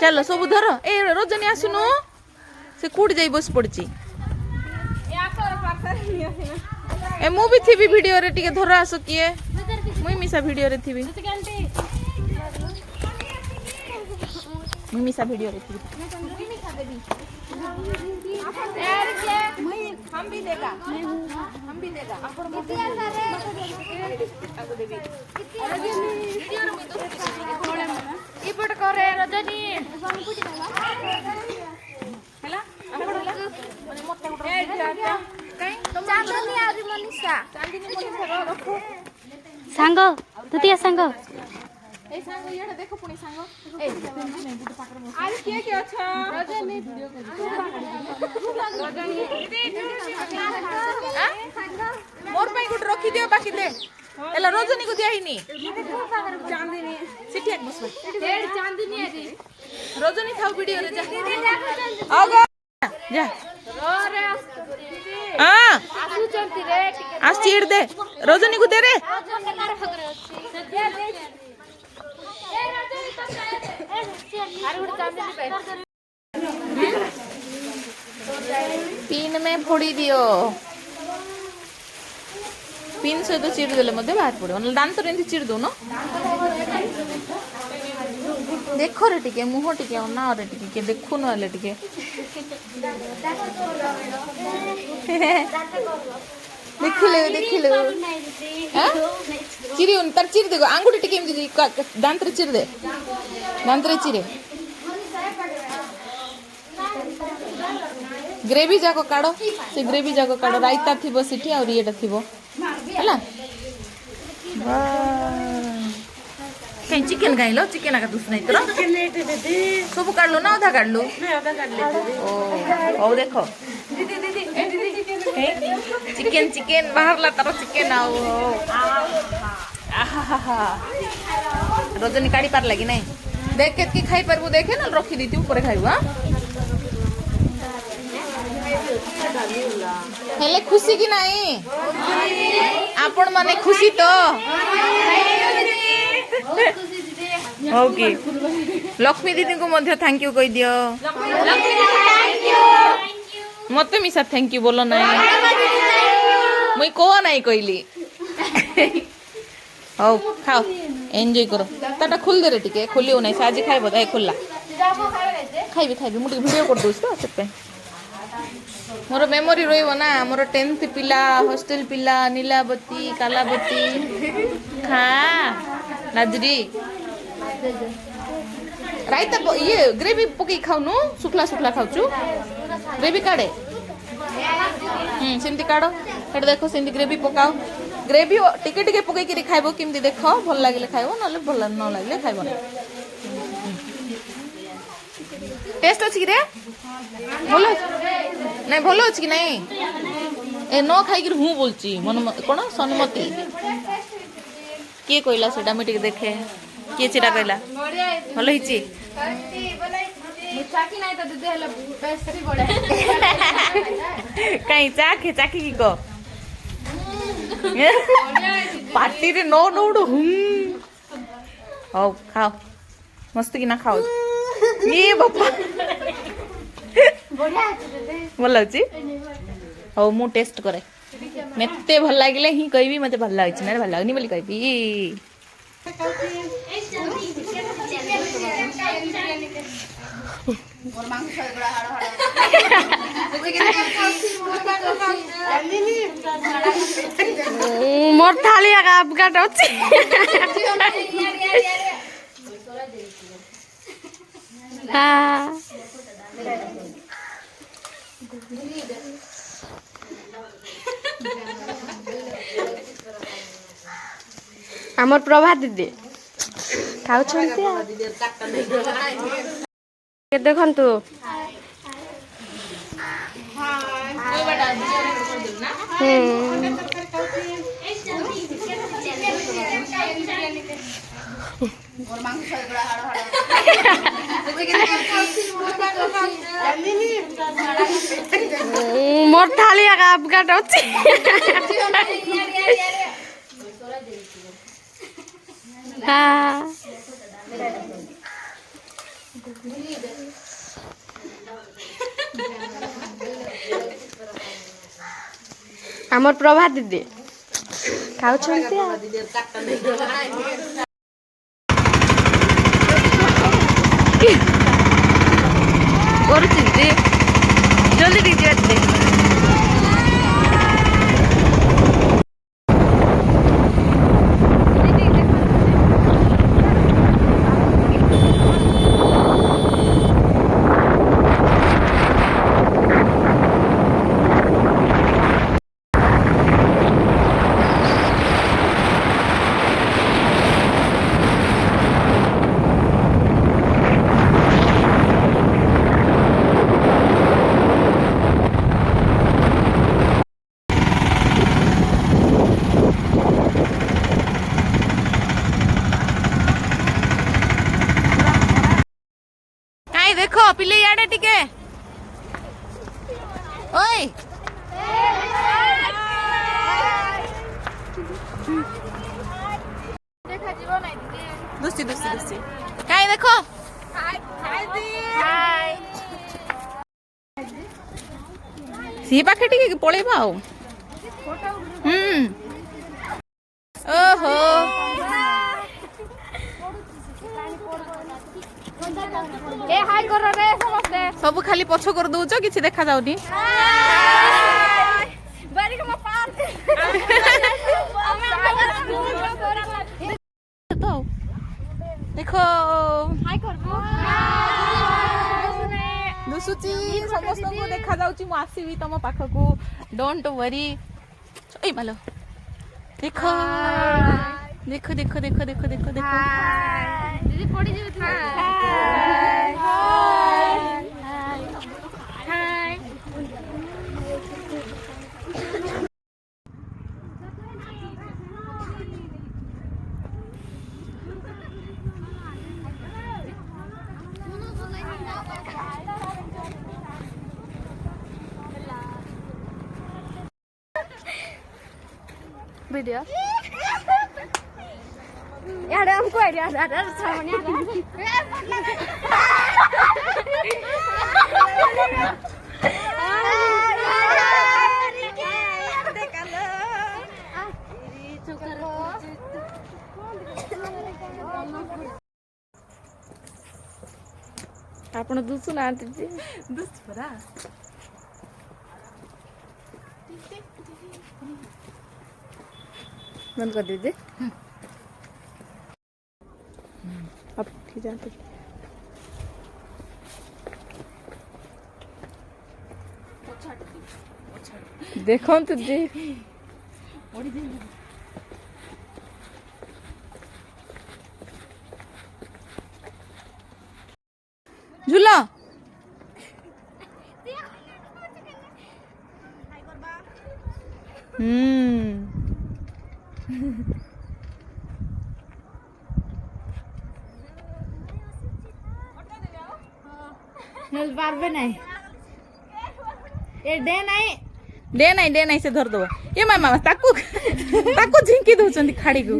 चलो सब धर ए रजनी आसुनु से कूट जाई बस पड़ची ए मु भी थी वीडियो रे टिके धर आसो किए मुई मिसा वीडियो रे थी मुई मिसा वीडियो रे थी हम भी देगा इपट करे रजनी हैला सांग तुतिया सांग ए सांग येडा देखो पुणी सांग ए अरे के अच्छा रजनी वीडियो रजनी मोर पाई गुड रखी दियो बाकी दे एला रजनी को दिया ही नी चांदनी सिटी एक बस डेढ़ चांदनी है जी रजनी थाउ वीडियो रे जा आगा जा हां आसु चलती रे आस चीड़ दे रजनी को दे रे पिन में फोड़ी दियो पिन से तो चिड़ देले मध्य बाहर पड़े दांत रे चिड़ दो न देखो रे टिके मुह टिके ना रे टिके देखु न ले टिके देखिले हां चिरी उन तर चिर देखो आंगुठी टिके एमती दांत रे चिर दे दांत रे चिरे ग्रेवी जाको काढो से ग्रेवी जाको काढो रायता थिबो सिठी और येटा थिबो हला कहीं चिकन खाइलो चिकन आका दुस नहीं तोरा सब काढलो ना आधा काढलो आधा काढले ओ ओ देखो दीदी दीदी चिकन चिकन बाहर ला तारो चिकन आओ आहा रजनी काढी पार लगी नहीं देख के खाई परबो देखे ना रखी दीती ऊपर खाइबो हां हेले खुशी की नहीं आपण माने खुशी तो ओके लक्ष्मी दीदी को मध्य थैंक यू कह दियो मते मिसा थैंक यू बोलो नहीं मुई को नहीं कहली हो खाओ एंजॉय करो ताटा खोल दे रे टिके खोलियो नहीं साजी खाइबो ए खोलला खाइबी मुटी वीडियो कर दोस तो से मोर मेमोरी रहिबो ना मोर 10th पिला हॉस्टल पिला नीलावती कालावती खा नाजरी रायता ये ग्रेवी पकी खाउनु सुखला सुखला खाउछु ग्रेवी काडे सेमती काडो एटा देखो सेमती ग्रेवी पकाओ ग्रेवी टिके टिके पकई के खाइबो किमती देखो भल लागले खाइबो नले भल न लागले खाइबो ना टेस्ट अछि कि रे बोलो नहीं भलो अछि कि नहीं ए न खाई कि हूं बोलची मन कोन सन्मति के कहला सेटा मिटिक देखे के चिरा कहला भलो हिची चाकी नहीं तो दे हला बेसरी बडा काई चाखे चाकी की को पार्टी रे नो नोड हो खाओ मस्त की ना खाओ ये बापा भल अच्छी हाँ मु टेस्ट करे मते भल लगे ही कहबी मते भल लगे ना भल लगनी बोली कहबी मोर थाली आप काट अछि हां आमर प्रभात दीदी खाऊ देखु মোর থালি একা আপগাটা হচ্ছে হ্যাঁ আমার প্রভা দিদি খাଉଛନ୍ତି କରୁଛି ଦିଦି ଜଲ୍ଦି ଟିକେ ଯିବା ଦିଦି କାଇଁ ଦେଖ ପିଲେ ଇଆଡେ ଟିକେ ଓଇ ଦୁସି ଦୁସି ଦୁସି କାଇଁ ଦେଖ ସି ପାଖେ ଟିକେ ପଳେଇବା ଆଉ ଓହୋ ଏ ହାଇ କର ରେ ସମସ୍ତେ ସବୁ ଖାଲି ପଛ କରି ଦଉଛ କିଛି ଦେଖା ଯାଉନି ତ ଦେଖ ଦୁସୁଚି ସମସ୍ତଙ୍କୁ ଦେଖା ଯାଉଛି ମୁଁ ଆସିବି ତମ ପାଖକୁ ଡୋଣ୍ଟ ୱରି ଏଇ ମାଲୋ ଦେଖ ଦେଖ ଦେଖ ଦେଖ ଦେଖ ଦେଖ ଦେଖ ଦିଦି ପଡି ଯିବ वीडियो यार हमको यार सामने ଆପଣ ଦୁସୁ ନାହାନ୍ତି ଯେ ଦୁସି ପରା बंद कर दीजिए अब ठीक जाते देखो तुझे झूला पारबे नहीं ये डे नहीं से धर दो ये मामा ताकू ताकू झिंकी दउछंती खाड़ी को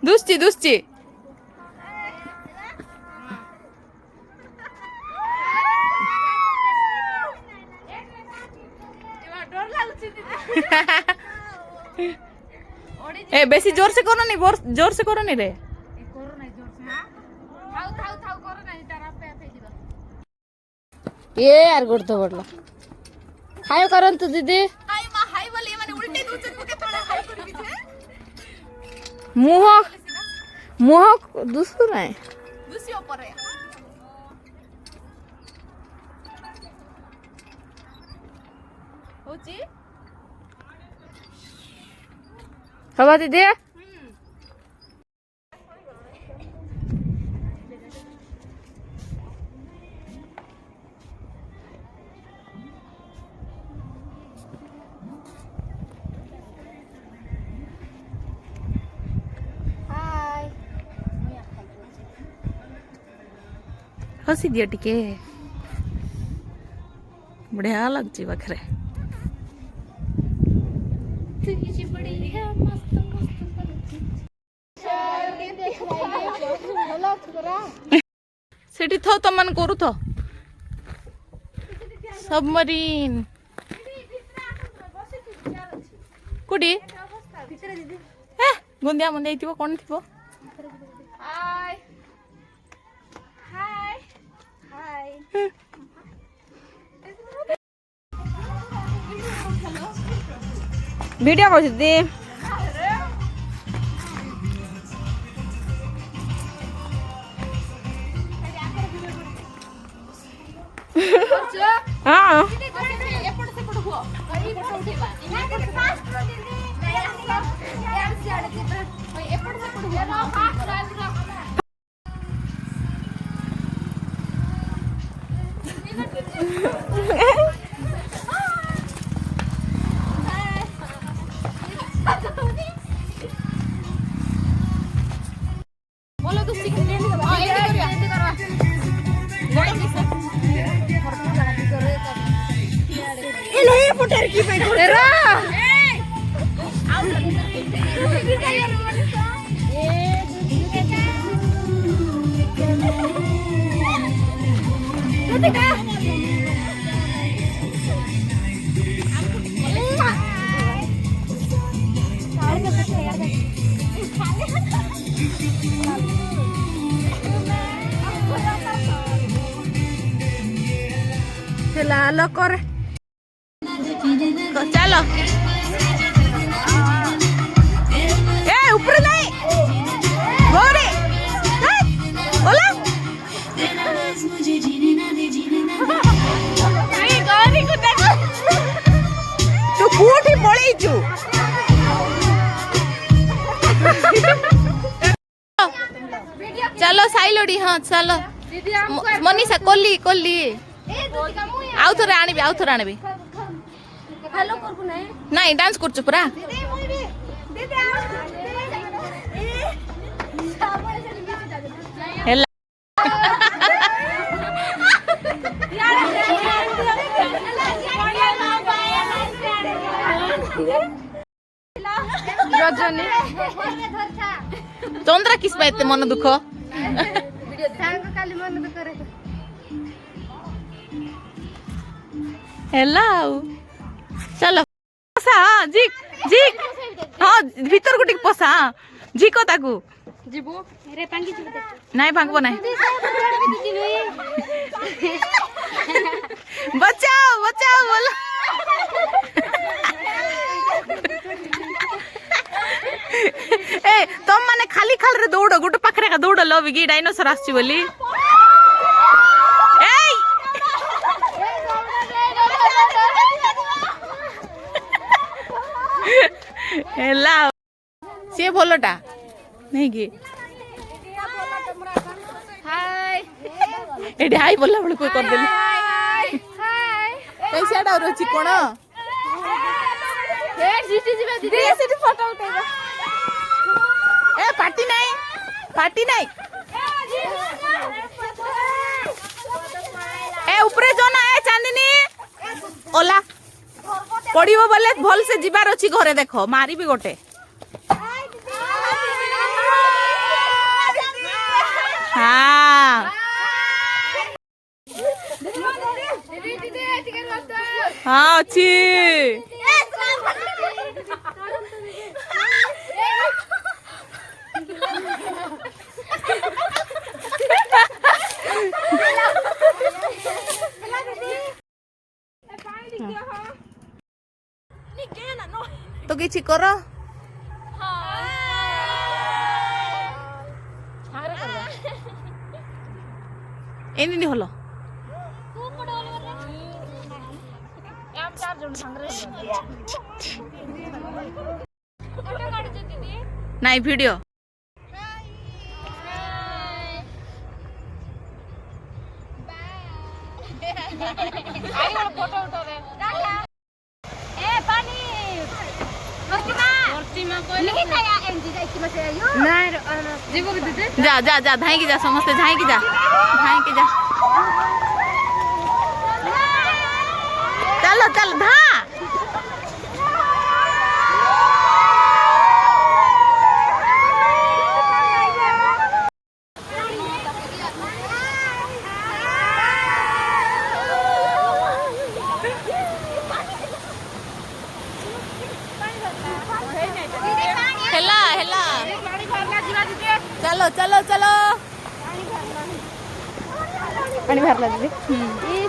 दुस्ती दुस्ती ए बेसी जोर से करो नहीं जोर से करो नहीं रे ये यार गुड़ तो बोला हाय करन तू दीदी हाय बोले माने उल्टे दूचन के थोड़ा हाय कर पीछे मुह मुह दूसरा है दूसरी ऊपर है होची हवा दीदी हसी दियो टिके बढ़िया लगची पाखरे सेठी थो तो मन करू थो सबमरीन कुडी ए गुंदिया मुंदिया इतिबो कोन थिबो हाय हाय हाय वीडियो कर दे हाँ लाल कर चलो ए ऊपर नहीं गोरे बोला तू कोठी पळेइछु चलो साइलोडी हाँ चलो मनीषा कोली कोली आउ थोड़े आनबी हेलो करबो नहीं नहीं डांस करछु पुरा हेला रजनी चंद्रा किस पाइते मन दुख काली मन तो करे हेला चलो पसा हाँ जिक जिक हाँ भीतर गुटी पसा हाँ जिको ताकू जीबो रे पांगी जीबो नहीं भागबो नहीं बचाओ बचाओ बोलो ए तुम माने खाली खाल रे दौड़ गुट पाखरे का दौड़ लो बिगी डायनासोर आछी बोली एई हेला से भलोटा नहीं कि हाय एडी हाई बोला बड़ कोई कर देली हाय हाय कैसे आडा रोची कोन ए जीती जीबे दीदी सीटी फोटो उठेगा ए पार्टी नहीं ए ऊपरे जो ना ए चांदनी ओला पड़िबो बोले भल से जिबार अछि घरे देखो मारी भी गोटे हाँ हाँ अच्छी तो किछि करो एनी हलो नहीं वीडियो फोटो उठा रे ए पानी जा जा जा धाई की जा समस्ते धाई की जा चलो चल धा हेला हेला चलो चलो चलो पाणी भरला दीदी हम्म.